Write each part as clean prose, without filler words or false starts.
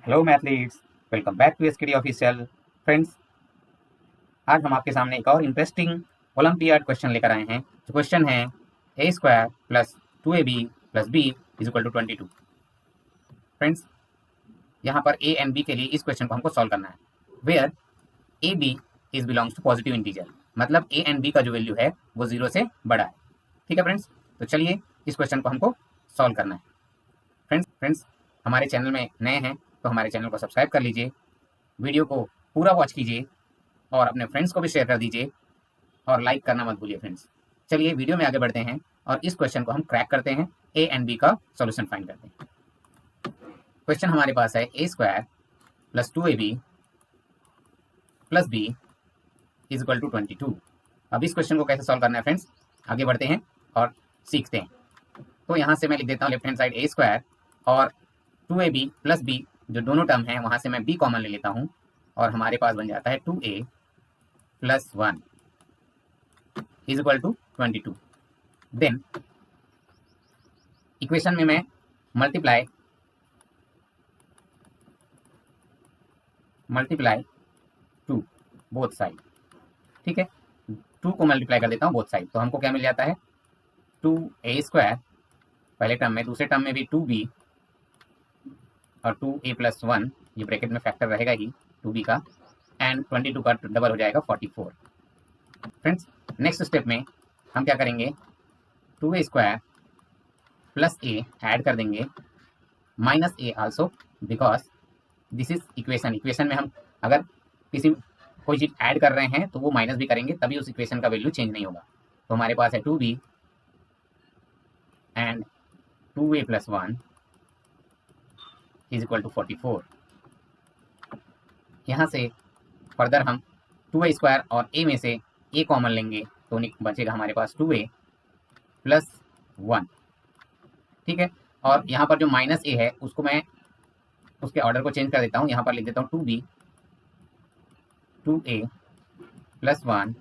Hello mathletes, welcome back to SKD official. Friends, आज हम आपके सामने एक और इंटरेस्टिंग ओलंपियाड क्वेश्चन लेकर आए हैं। जो क्वेश्चन है A square plus 2ab plus B is equal to 22। Friends, यहाँ पर ए एंड बी के लिए इस क्वेश्चन को हमको सॉल्व करना है। Where A B is belongs to positive integer, मतलब ए एंड बी का जो वैल्यू है वो 0 से बड़ा है। ठीक है फ्रेंड्स, तो चलिए इस क्वेश्चन को हमको सॉल्व करना है। फ्रेंड्स, हमारे चैनल में नए हैं तो हमारे चैनल को सब्सक्राइब कर लीजिए, वीडियो को पूरा वॉच कीजिए और अपने फ्रेंड्स को भी शेयर कर दीजिए और लाइक करना मत भूलिए। फ्रेंड्स, चलिए वीडियो में आगे बढ़ते हैं और इस क्वेश्चन को हम क्रैक करते हैं, ए एंड बी का सॉल्यूशन फाइंड करते हैं। क्वेश्चन हमारे पास है A square plus 2ab plus B is equal to 22। अब इस क्वेश्चन को कैसे सॉल्व करना है फ्रेंड्स, आगे बढ़ते हैं और सीखते हैं। तो यहाँ से मैं लिख देता हूँ लेफ्ट हैंड साइड ए स्क्वायर और 2ab प्लस बी, जो दोनों टर्म है वहाँ से मैं b कॉमन ले लेता हूँ और हमारे पास बन जाता है 2a plus 1 is equal to 22। Then equation में मैं मल्टीप्लाई 2 बोथ साइड। ठीक है, 2 को मल्टीप्लाई कर देता हूँ बोथ साइड, तो हमको क्या मिल जाता है 2a स्क्वायर पहले टर्म में, दूसरे टर्म में भी 2b और 2a प्लस 1, ये ब्रैकेट में फैक्टर रहेगा ही 2b का, एंड 22 का डबल हो जाएगा 44। फ्रेंड्स, नेक्स्ट स्टेप में हम क्या करेंगे, 2a square plus a add कर देंगे minus a also, because this is equation में हम अगर कोई चीज़ ऐड कर रहे हैं तो वो माइनस भी करेंगे, तभी उस इक्वेशन का वैल्यू चेंज नहीं होगा। तो हमारे पास है 2b and 2a plus 1 is equal to 44। यहाँ से फर्दर हम 2a स्क्वायर और a में से a कॉमन लेंगे तो बचेगा हमारे पास 2a प्लस 1। ठीक है, और यहाँ पर जो माइनस a है उसको मैं उसके ऑर्डर को चेंज कर देता हूँ, यहाँ पर लिख देता हूँ 2b 2a plus 1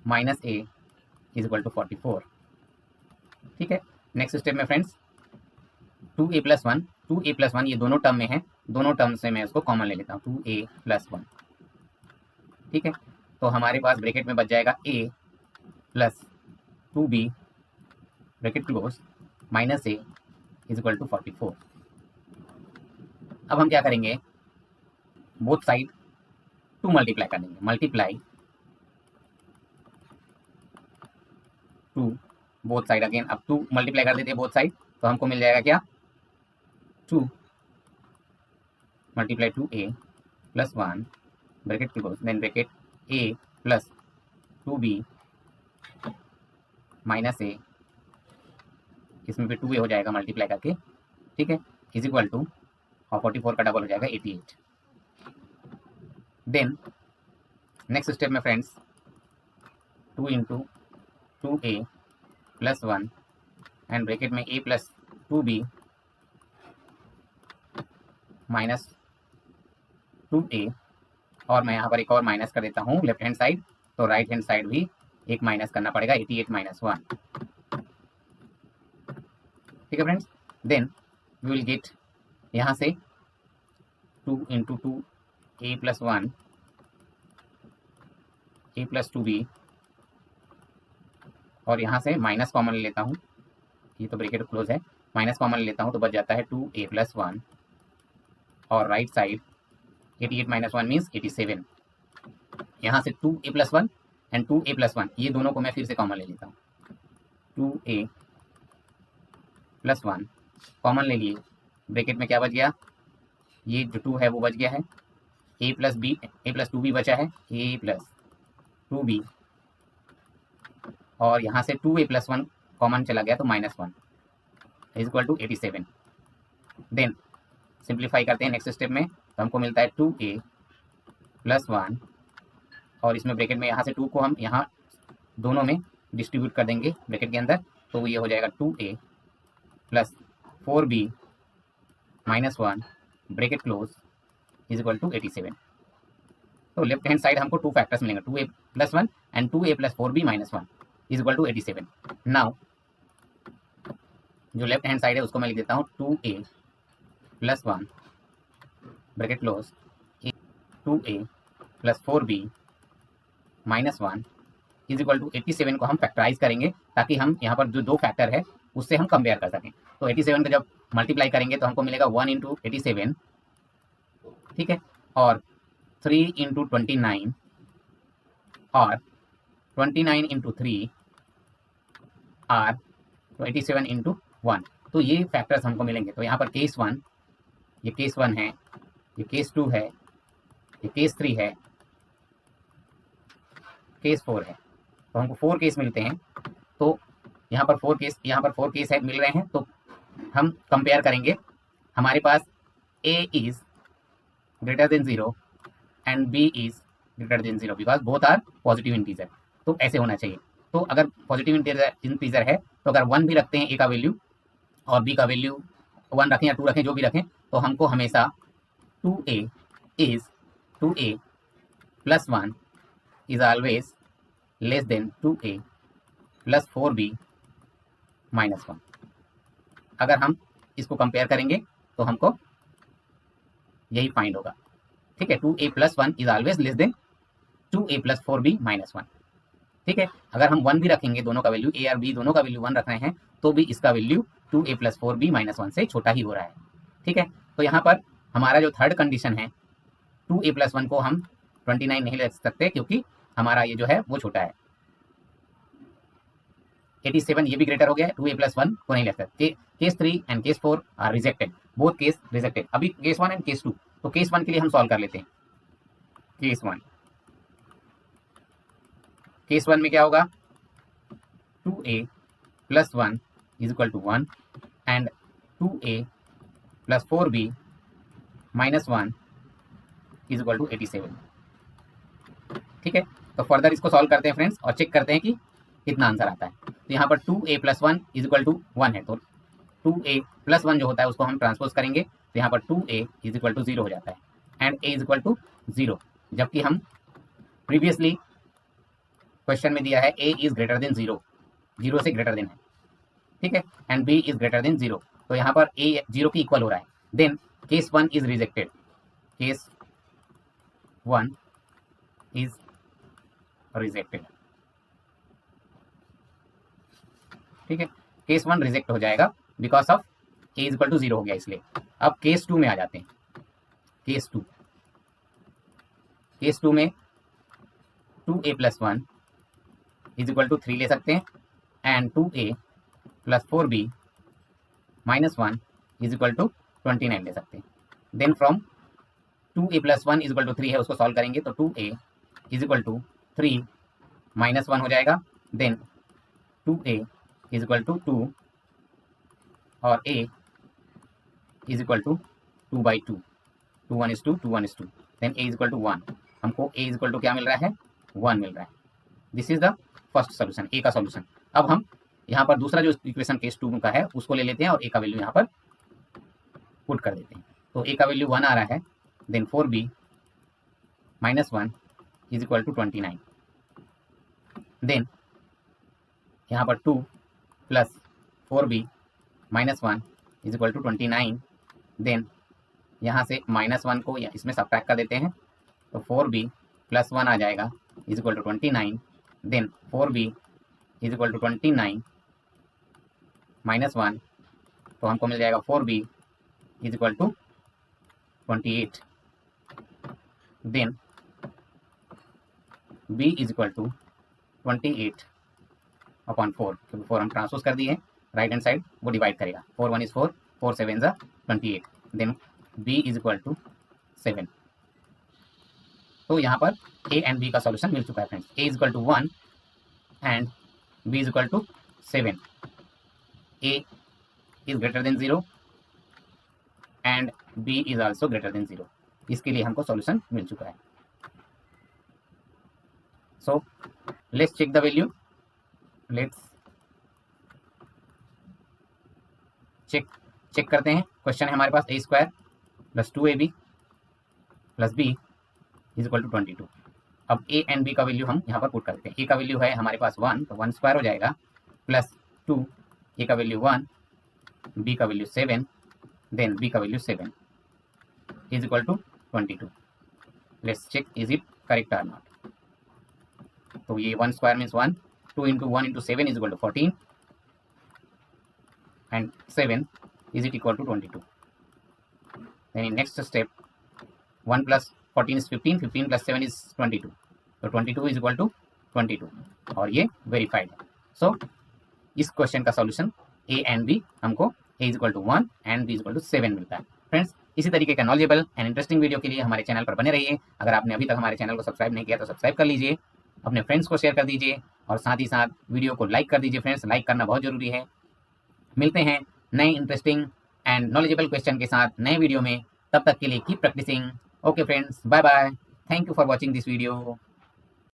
minus a is equal to 44। ठीक है, नेक्स्ट स्टेप में फ्रेंड्स 2a प्लस 1 ये दोनों टर्म में है, दोनों टर्म से मैं उसको कॉमन ले लेता हूँ 2a प्लस 1। ठीक है, तो हमारे पास ब्रैकेट में बच जाएगा a plus 2b bracket close minus a is equal to 44। अब हम क्या करेंगे, बोथ साइड 2 मल्टीप्लाई कर देंगे, मल्टीप्लाई 2 बोथ साइड अगेन। अब 2 मल्टीप्लाई कर देते हैं बोथ साइड तो हमको मिल जाएगा क्या 2 multiply 2a plus 1 bracket close, then bracket a plus 2b minus a, इसमें भी 2a हो जाएगा मल्टीप्लाई करके। ठीक है, इज इक्वल टू, और 44 का डबल हो जाएगा 88। देन नेक्स्ट स्टेप में friends 2 into 2a plus 1 and bracket में a plus 2b minus 2a, और मैं यहाँ पर एक और माइनस कर देता हूँ लेफ्ट हैंड साइड, तो राइट हैंड साइड भी एक माइनस करना पड़ेगा, 88 माइनस 1। ठीक है friends, then we will get यहाँ से 2 into 2a plus 1 a plus 2b, और यहाँ से माइनस कॉमन ले लेता हूँ, ये तो ब्रैकेट क्लोज है, माइनस कॉमन ले लेता हूँ तो बच जाता है 2a प्लस 1, और राइट साइड 88 माइनस 1 मीन्स 87। यहाँ से 2a plus 1 and 2a plus 1 ये दोनों को मैं फिर से कॉमन ले लेता हूँ, 2a प्लस 1 कॉमन ले लिए, ब्रैकेट में क्या बच गया, ये जो 2 है वो बच गया है, a प्लस 2b बचा है, a प्लस 2b, और यहाँ से 2a प्लस 1 कॉमन चला गया तो minus 1 is equal to 87। Then simplify करते हैं नेक्स्ट स्टेप में, तो हमको मिलता है 2a प्लस 1, और इसमें ब्रैकेट में यहाँ से 2 को हम यहाँ दोनों में डिस्ट्रीब्यूट कर देंगे ब्रैकेट के अंदर, तो ये हो जाएगा 2a plus 4b minus 1 bracket close is equal to 87। तो लेफ्ट हैंड साइड हमको 2 फैक्टर्स मिलेंगे, 2a plus 1 and 2a plus 4b minus 1 is equal to 87। Now जो लेफ्ट हैंड साइड है उसको मैं लिख देता हूँ 2a plus 1 bracket close 2a plus 4b minus 1 is equal to 87 को हम फैक्टराइज करेंगे ताकि हम यहाँ पर जो दो फैक्टर है उससे हम कंपेयर कर सकें। तो 87 को जब मल्टीप्लाई करेंगे तो हमको मिलेगा 1 इंटू 87, ठीक है, और 3 इंटू 29 और 29 इंटू 3 और 87 इंटू 1। तो ये फैक्टर्स हमको मिलेंगे। तो यहाँ पर केस 1, ये केस 1 है, ये केस 2 है, ये केस 3 है, केस 4 है। तो हमको 4 केस मिलते हैं। तो यहाँ पर 4 केस, यहाँ पर 4 केस है मिल रहे हैं। तो हम कंपेयर करेंगे। हमारे पास a is greater than 0 and b is greater than 0 because both are positive integer. तो ऐसे होना चाहिए। तो अगर पॉजिटिव इंटीजर है तो अगर 1 भी रखते हैं a का वैल्यू और b का वैल्यू 1 रखें या 2 रखें, जो भी रखें, तो हमको हमेशा 2a plus 1 is always less than 2a plus 4b minus 1। अगर हम इसको कंपेयर करेंगे तो हमको यही फाइंड होगा, ठीक है। 2a plus 1 is always less than 2a plus 4b minus 1, ठीक है। अगर हम 1 भी रखेंगे, दोनों का वैल्यू a और b दोनों का वैल्यू 1 रख रहे हैं, तो भी इसका value 2a plus 4b minus 1 से छोटा ही हो रहा है, ठीक है। तो यहाँ पर हमारा जो थर्ड कंडीशन है 2a प्लस 1 को हम 29 नहीं लिख सकते क्योंकि हमारा ये जो है वो छोटा है। 87 ये भी ग्रेटर हो गया है, 2a प्लस 1 को नहीं लिख सकते। Case 3 and case 4 are rejected, both case rejected. अभी केस 1 एंड केस 2, तो केस 1 के लिए हम सॉल्व कर लेते हैं। केस 1 में क्या होगा, 2a plus 1 is equal to 1 and 2a plus 4b minus 1 is equal to 87, ठीक है। तो फर्दर इसको सॉल्व करते हैं फ्रेंड्स और चेक करते हैं कि कितना आंसर आता है। तो यहाँ पर 2a plus 1 is equal to 1 है, तो 2a प्लस 1 जो होता है उसको हम ट्रांसपोज करेंगे, तो यहाँ पर 2a इज इक्वल टू 0 हो जाता है and a is equal to 0, जबकि हम प्रीवियसली क्वेश्चन में दिया है a इज ग्रेटर देन 0, 0 से ग्रेटर देन है, ठीक है, and b is greater than 0। तो यहाँ पर a 0 की इक्वल हो रहा है। Then case 1 is rejected, case 1 is rejected, ठीक है। केस 1 रिजेक्ट हो जाएगा because of a is equal to 0 हो गया इसलिए। अब केस 2 में आ जाते हैं। केस 2 में 2a plus 1 is equal to 3 ले सकते हैं and 2a plus 4b minus 1 is equal to 29 ले सकते हैं। Then from 2a plus 1 is equal to 3 है, उसको सॉल्व करेंगे तो 2a is equal to 3 minus 1 हो जाएगा। Then 2a is equal to 2 और a is equal to 2 by 2, 2 1 is 2, 2 1 is 2, देन a इज इक्वल टू 1। हमको a इज इक्वल टू क्या मिल रहा है, 1 मिल रहा है। This is the first solution, a का सोल्यूशन। अब हम यहाँ पर दूसरा जो इक्वेशन केस 2 का है उसको ले लेते हैं और a का वैल्यू यहाँ पर पुट कर देते हैं। तो a का वैल्यू 1 आ रहा है, then 4b minus 1 is equal to 29। Then यहाँ पर 2 plus 4b minus 1 is equal to 29। Then यहाँ से माइनस 1 को इसमें सब्ट्रैक्ट कर देते हैं, तो 4b प्लस 1 आ जाएगा is equal to 29। Then 4b is equal to 29 minus 1, तो हमको मिल जाएगा 4b is equal to 28। Then b is equal to 28 upon 4, क्योंकि 4 हम ट्रांसपोज कर दिए, राइट हैंड साइड वो डिवाइड करेगा। 4 1 is 4, 4 7 is 28, then b is equal to 7। तो यहाँ पर a एंड b का सॉल्यूशन मिल चुका है friends. a is equal to 1 and b is equal to 7। a is greater than 0 and b is also greater than 0। इसके लिए हमको सॉल्यूशन मिल चुका है। So let's check the value. Let's check करते हैं। क्वेश्चन है हमारे पास a square plus 2ab plus b is equal to 22। अब a एंड b का वैल्यू हम यहाँ पर पुट कर देते हैं। a का वैल्यू है हमारे पास 1, तो 1 स्क्वायर हो जाएगा, प्लस 2, a का वैल्यू 1, b का वैल्यू 7, देन b का value 7। Is equal to 22. Let's check is it correct और नॉट. तो ये 1 square means 1, 2 into 1 into 7 is equal to 14 and 7 is it equal to 22. Then in next step 1 plus 14 is 15, 15 plus 7 is 22. So 22 is equal to 22 और ये verified है. सो इस question का solution A and B हमको A is equal to 1 and B is equal to 7 मिलता है. Friends, इसी तरीके का नॉलेजेबल एंड इंटरेस्टिंग वीडियो के लिए हमारे चैनल पर बने रहिए. अगर आपने अभी तक हमारे चैनल को सब्सक्राइब नहीं किया तो सब्सक्राइब कर लीजिए, अपने फ्रेंड्स को शेयर कर दीजिए और साथ ही साथ वीडियो को लाइक कर दीजिए. फ्रेंड्स, लाइक करना बहुत जरूरी है. मिलते हैं नए इंटरेस्टिंग एंड नॉलेजेबल क्वेश्चन के साथ नए वीडियो में. तब तक के लिए keep practicing. Okay friends, bye bye. Thank you for watching this video.